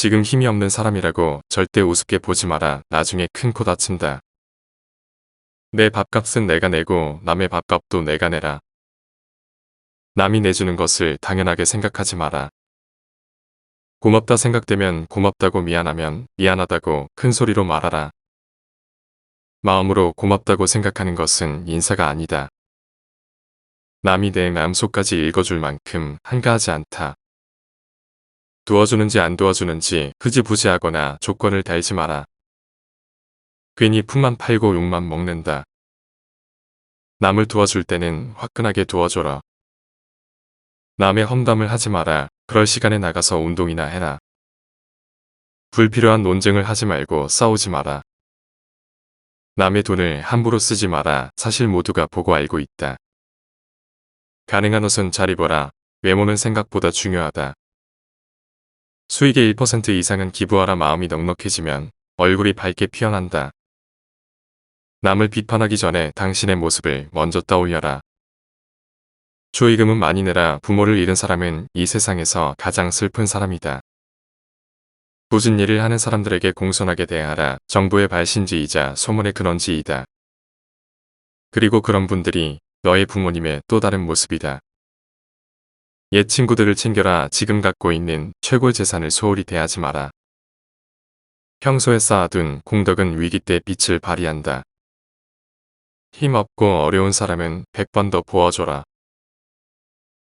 지금 힘이 없는 사람이라고 절대 우습게 보지 마라. 나중에 큰 코 다친다. 내 밥값은 내가 내고 남의 밥값도 내가 내라. 남이 내주는 것을 당연하게 생각하지 마라. 고맙다 생각되면 고맙다고, 미안하면 미안하다고 큰 소리로 말하라. 마음으로 고맙다고 생각하는 것은 인사가 아니다. 남이 내 마음속까지 읽어줄 만큼 한가하지 않다. 도와주는지 안 도와주는지 흐지부지하거나 조건을 달지 마라. 괜히 품만 팔고 욕만 먹는다. 남을 도와줄 때는 화끈하게 도와줘라. 남의 험담을 하지 마라. 그럴 시간에 나가서 운동이나 해라. 불필요한 논쟁을 하지 말고 싸우지 마라. 남의 돈을 함부로 쓰지 마라. 사실 모두가 보고 알고 있다. 가능한 옷은 잘 입어라. 외모는 생각보다 중요하다. 수익의 1% 이상은 기부하라. 마음이 넉넉해지면 얼굴이 밝게 피어난다. 남을 비판하기 전에 당신의 모습을 먼저 떠올려라. 축의금은 많이 내라. 부모를 잃은 사람은 이 세상에서 가장 슬픈 사람이다. 굳은 일을 하는 사람들에게 공손하게 대하라. 정부의 발신지이자 소문의 근원지이다. 그리고 그런 분들이 너의 부모님의 또 다른 모습이다. 옛 친구들을 챙겨라. 지금 갖고 있는 최고의 재산을 소홀히 대하지 마라. 평소에 쌓아둔 공덕은 위기 때 빛을 발휘한다. 힘없고 어려운 사람은 100번 더 도와줘라.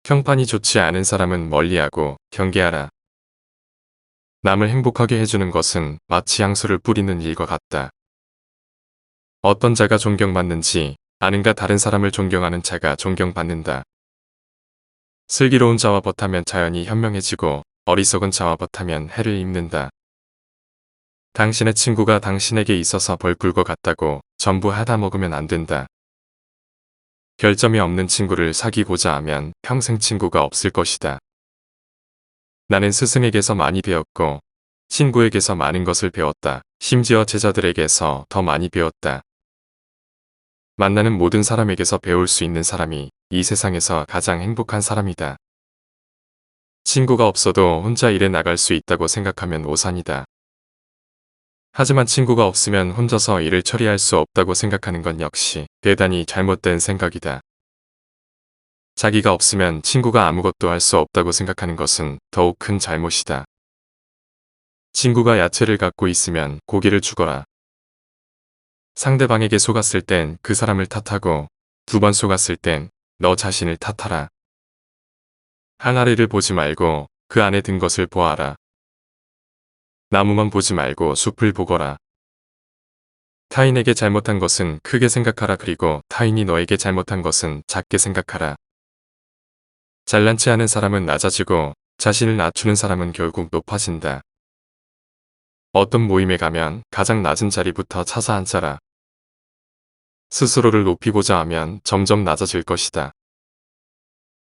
평판이 좋지 않은 사람은 멀리하고 경계하라. 남을 행복하게 해주는 것은 마치 향수를 뿌리는 일과 같다. 어떤 자가 존경받는지 아는가? 다른 사람을 존경하는 자가 존경받는다. 슬기로운 자와 벗하면 자연이 현명해지고 어리석은 자와 벗하면 해를 입는다. 당신의 친구가 당신에게 있어서 벌꿀 것 같다고 전부 하다 먹으면 안 된다. 결점이 없는 친구를 사귀고자 하면 평생 친구가 없을 것이다. 나는 스승에게서 많이 배웠고 친구에게서 많은 것을 배웠다. 심지어 제자들에게서 더 많이 배웠다. 만나는 모든 사람에게서 배울 수 있는 사람이 이 세상에서 가장 행복한 사람이다. 친구가 없어도 혼자 일해 나갈 수 있다고 생각하면 오산이다. 하지만 친구가 없으면 혼자서 일을 처리할 수 없다고 생각하는 건 역시 대단히 잘못된 생각이다. 자기가 없으면 친구가 아무것도 할 수 없다고 생각하는 것은 더욱 큰 잘못이다. 친구가 야채를 갖고 있으면 고기를 주거라. 상대방에게 속았을 땐 그 사람을 탓하고 2번 속았을 땐 너 자신을 탓하라. 항아리를 보지 말고 그 안에 든 것을 보아라. 나무만 보지 말고 숲을 보거라. 타인에게 잘못한 것은 크게 생각하라. 그리고 타인이 너에게 잘못한 것은 작게 생각하라. 잘난치 않은 사람은 낮아지고 자신을 낮추는 사람은 결국 높아진다. 어떤 모임에 가면 가장 낮은 자리부터 찾아 앉아라. 스스로를 높이고자 하면 점점 낮아질 것이다.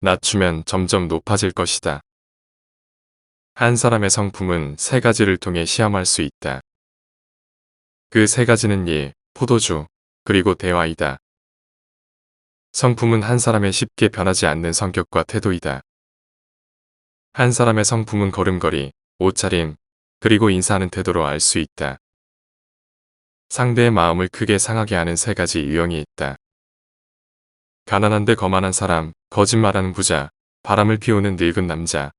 낮추면 점점 높아질 것이다. 한 사람의 성품은 3가지를 통해 시험할 수 있다. 그 3가지는 일, 포도주, 그리고 대화이다. 성품은 한 사람의 쉽게 변하지 않는 성격과 태도이다. 한 사람의 성품은 걸음걸이, 옷차림, 그리고 인사하는 태도로 알 수 있다. 상대의 마음을 크게 상하게 하는 3가지 유형이 있다. 가난한데 거만한 사람, 거짓말하는 부자, 바람을 피우는 늙은 남자.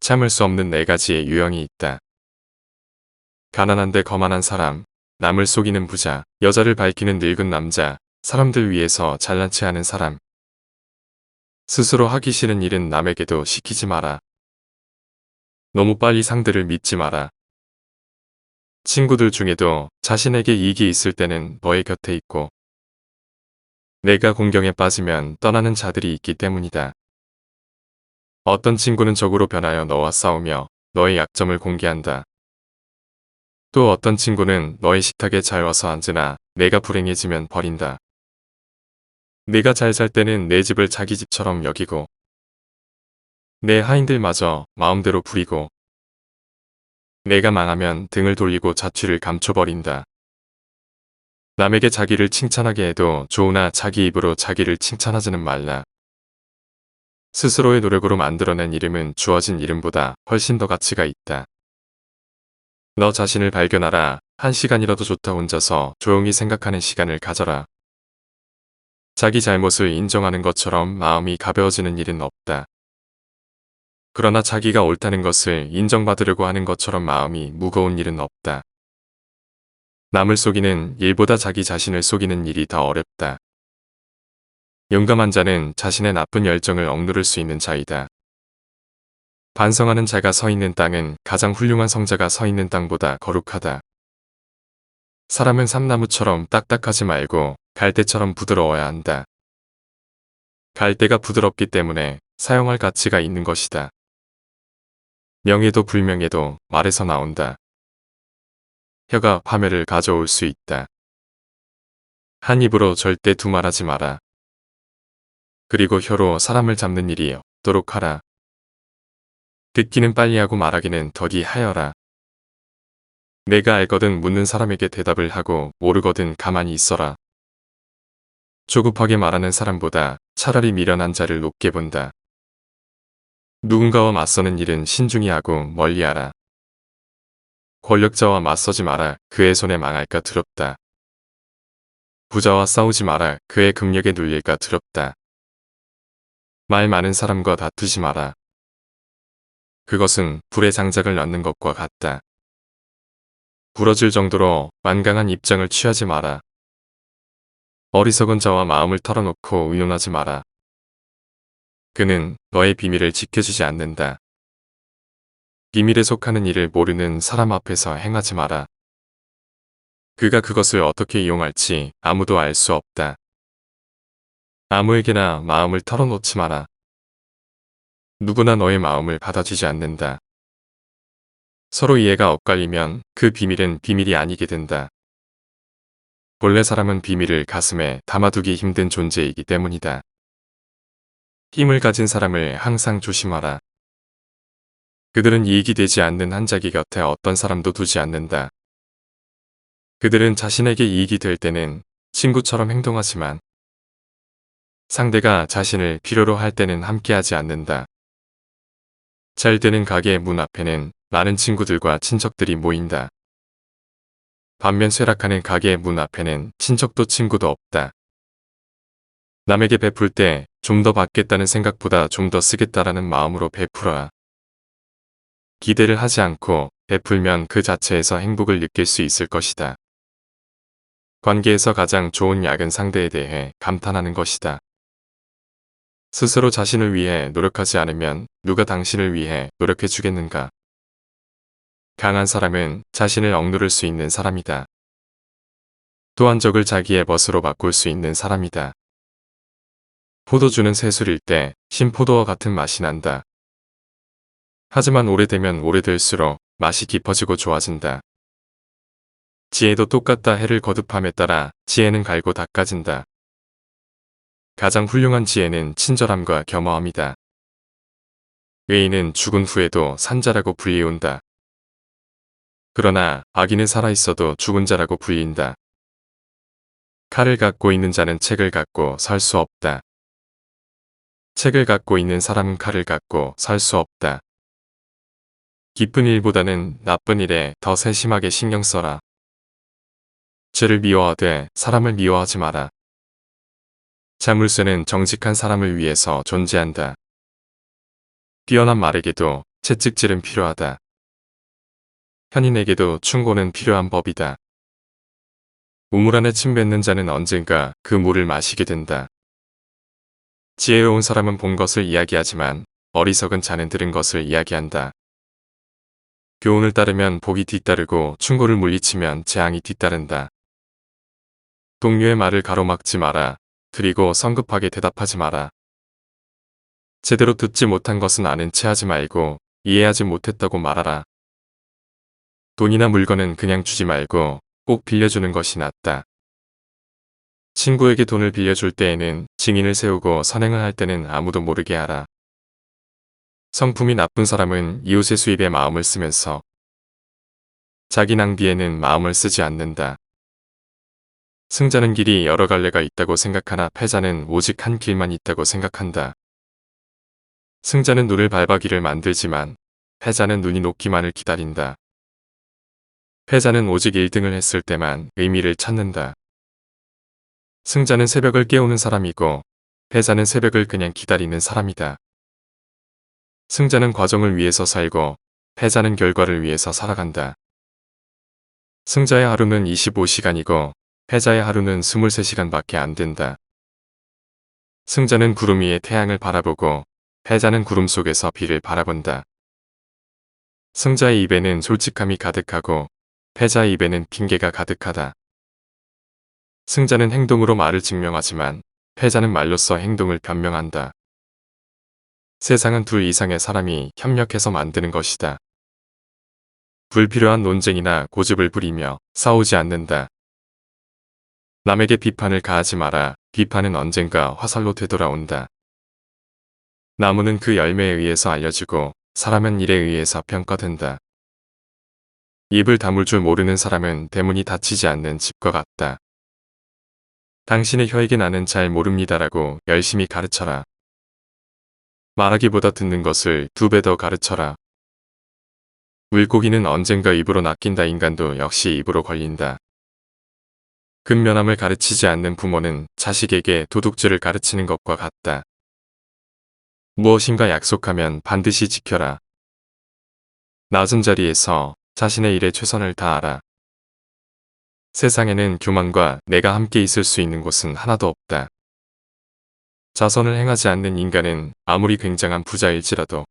참을 수 없는 4가지의 유형이 있다. 가난한데 거만한 사람, 남을 속이는 부자, 여자를 밝히는 늙은 남자, 사람들 위해서 잘난치 않은 사람. 스스로 하기 싫은 일은 남에게도 시키지 마라. 너무 빨리 상대를 믿지 마라. 친구들 중에도 자신에게 이익이 있을 때는 너의 곁에 있고 내가 공경에 빠지면 떠나는 자들이 있기 때문이다. 어떤 친구는 적으로 변하여 너와 싸우며 너의 약점을 공개한다. 또 어떤 친구는 너의 식탁에 잘 와서 앉으나 내가 불행해지면 버린다. 내가 잘 살 때는 내 집을 자기 집처럼 여기고 내 하인들마저 마음대로 부리고 내가 망하면 등을 돌리고 자취를 감춰버린다. 남에게 자기를 칭찬하게 해도 좋으나 자기 입으로 자기를 칭찬하지는 말라. 스스로의 노력으로 만들어낸 이름은 주어진 이름보다 훨씬 더 가치가 있다. 너 자신을 발견하라. 한 시간이라도 좋다. 혼자서 조용히 생각하는 시간을 가져라. 자기 잘못을 인정하는 것처럼 마음이 가벼워지는 일은 없다. 그러나 자기가 옳다는 것을 인정받으려고 하는 것처럼 마음이 무거운 일은 없다. 남을 속이는 일보다 자기 자신을 속이는 일이 더 어렵다. 용감한 자는 자신의 나쁜 열정을 억누를 수 있는 자이다. 반성하는 자가 서 있는 땅은 가장 훌륭한 성자가 서 있는 땅보다 거룩하다. 사람은 삼나무처럼 딱딱하지 말고 갈대처럼 부드러워야 한다. 갈대가 부드럽기 때문에 사용할 가치가 있는 것이다. 명예도 불명예도 말에서 나온다. 혀가 파멸을 가져올 수 있다. 한 입으로 절대 두말하지 마라. 그리고 혀로 사람을 잡는 일이 없도록 하라. 듣기는 빨리 하고 말하기는 더디 하여라. 내가 알거든 묻는 사람에게 대답을 하고 모르거든 가만히 있어라. 조급하게 말하는 사람보다 차라리 미련한 자를 높게 본다. 누군가와 맞서는 일은 신중히 하고 멀리하라. 권력자와 맞서지 마라. 그의 손에 망할까 두렵다. 부자와 싸우지 마라. 그의 금력에 눌릴까 두렵다. 말 많은 사람과 다투지 마라. 그것은 불의 장작을 낳는 것과 같다. 부러질 정도로 완강한 입장을 취하지 마라. 어리석은 자와 마음을 털어놓고 의논하지 마라. 그는 너의 비밀을 지켜주지 않는다. 비밀에 속하는 일을 모르는 사람 앞에서 행하지 마라. 그가 그것을 어떻게 이용할지 아무도 알 수 없다. 아무에게나 마음을 털어놓지 마라. 누구나 너의 마음을 받아주지 않는다. 서로 이해가 엇갈리면 그 비밀은 비밀이 아니게 된다. 본래 사람은 비밀을 가슴에 담아두기 힘든 존재이기 때문이다. 힘을 가진 사람을 항상 조심하라. 그들은 이익이 되지 않는 한 자기 곁에 어떤 사람도 두지 않는다. 그들은 자신에게 이익이 될 때는 친구처럼 행동하지만 상대가 자신을 필요로 할 때는 함께하지 않는다. 잘 되는 가게 문 앞에는 많은 친구들과 친척들이 모인다. 반면 쇠락하는 가게 문 앞에는 친척도 친구도 없다. 남에게 베풀 때 좀 더 받겠다는 생각보다 좀 더 쓰겠다라는 마음으로 베풀어라. 기대를 하지 않고 베풀면 그 자체에서 행복을 느낄 수 있을 것이다. 관계에서 가장 좋은 약은 상대에 대해 감탄하는 것이다. 스스로 자신을 위해 노력하지 않으면 누가 당신을 위해 노력해 주겠는가? 강한 사람은 자신을 억누를 수 있는 사람이다. 또한 적을 자기의 멋으로 바꿀 수 있는 사람이다. 포도주는 새술일 때 신포도와 같은 맛이 난다. 하지만 오래되면 오래될수록 맛이 깊어지고 좋아진다. 지혜도 똑같다. 해를 거듭함에 따라 지혜는 갈고 닦아진다. 가장 훌륭한 지혜는 친절함과 겸허함이다. 의인은 죽은 후에도 산자라고 불리운다. 그러나 악인은 살아있어도 죽은 자라고 불린다. 칼을 갖고 있는 자는 책을 갖고 살 수 없다. 책을 갖고 있는 사람은 칼을 갖고 살 수 없다. 기쁜 일보다는 나쁜 일에 더 세심하게 신경 써라. 죄를 미워하되 사람을 미워하지 마라. 자물쇠는 정직한 사람을 위해서 존재한다. 뛰어난 말에게도 채찍질은 필요하다. 현인에게도 충고는 필요한 법이다. 우물 안에 침 뱉는 자는 언젠가 그 물을 마시게 된다. 지혜로운 사람은 본 것을 이야기하지만 어리석은 자는 들은 것을 이야기한다. 교훈을 따르면 복이 뒤따르고 충고를 물리치면 재앙이 뒤따른다. 동료의 말을 가로막지 마라. 그리고 성급하게 대답하지 마라. 제대로 듣지 못한 것은 아는 체 하지 말고 이해하지 못했다고 말하라. 돈이나 물건은 그냥 주지 말고 꼭 빌려주는 것이 낫다. 친구에게 돈을 빌려줄 때에는 증인을 세우고 선행을 할 때는 아무도 모르게 하라. 성품이 나쁜 사람은 이웃의 수입에 마음을 쓰면서 자기 낭비에는 마음을 쓰지 않는다. 승자는 길이 여러 갈래가 있다고 생각하나 패자는 오직 한 길만 있다고 생각한다. 승자는 눈을 밟아기를 만들지만 패자는 눈이 녹기만을 기다린다. 패자는 오직 1등을 했을 때만 의미를 찾는다. 승자는 새벽을 깨우는 사람이고 패자는 새벽을 그냥 기다리는 사람이다. 승자는 과정을 위해서 살고 패자는 결과를 위해서 살아간다. 승자의 하루는 25시간이고 패자의 하루는 23시간밖에 안 된다. 승자는 구름 위에 태양을 바라보고 패자는 구름 속에서 비를 바라본다. 승자의 입에는 솔직함이 가득하고 패자의 입에는 핑계가 가득하다. 승자는 행동으로 말을 증명하지만 패자는 말로써 행동을 변명한다. 세상은 둘 이상의 사람이 협력해서 만드는 것이다. 불필요한 논쟁이나 고집을 부리며 싸우지 않는다. 남에게 비판을 가하지 마라. 비판은 언젠가 화살로 되돌아온다. 나무는 그 열매에 의해서 알려지고 사람은 일에 의해서 평가된다. 입을 다물 줄 모르는 사람은 대문이 닫히지 않는 집과 같다. 당신의 혀에게 나는 잘 모릅니다라고 열심히 가르쳐라. 말하기보다 듣는 것을 2배 더 가르쳐라. 물고기는 언젠가 입으로 낚인다. 인간도 역시 입으로 걸린다. 근면함을 가르치지 않는 부모는 자식에게 도둑질을 가르치는 것과 같다. 무엇인가 약속하면 반드시 지켜라. 낮은 자리에서 자신의 일에 최선을 다하라. 세상에는 교만과 내가 함께 있을 수 있는 곳은 하나도 없다. 자선을 행하지 않는 인간은 아무리 굉장한 부자일지라도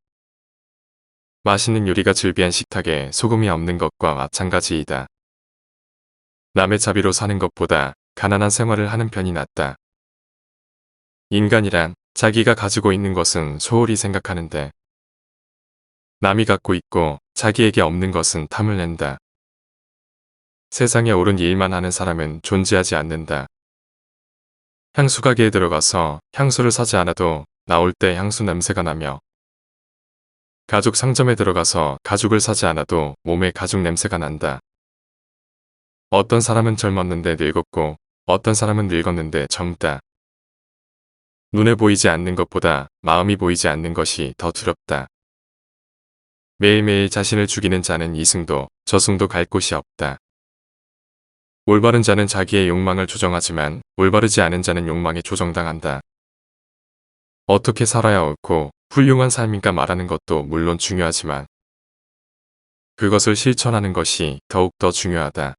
맛있는 요리가 즐비한 식탁에 소금이 없는 것과 마찬가지이다. 남의 자비로 사는 것보다 가난한 생활을 하는 편이 낫다. 인간이란 자기가 가지고 있는 것은 소홀히 생각하는데 남이 갖고 있고 자기에게 없는 것은 탐을 낸다. 세상에 옳은 일만 하는 사람은 존재하지 않는다. 향수 가게에 들어가서 향수를 사지 않아도 나올 때 향수 냄새가 나며 가죽 상점에 들어가서 가죽을 사지 않아도 몸에 가죽 냄새가 난다. 어떤 사람은 젊었는데 늙었고 어떤 사람은 늙었는데 젊다. 눈에 보이지 않는 것보다 마음이 보이지 않는 것이 더 두렵다. 매일매일 자신을 죽이는 자는 이승도 저승도 갈 곳이 없다. 올바른 자는 자기의 욕망을 조정하지만 올바르지 않은 자는 욕망에 조정당한다. 어떻게 살아야 옳고 훌륭한 삶인가 말하는 것도 물론 중요하지만 그것을 실천하는 것이 더욱 더 중요하다.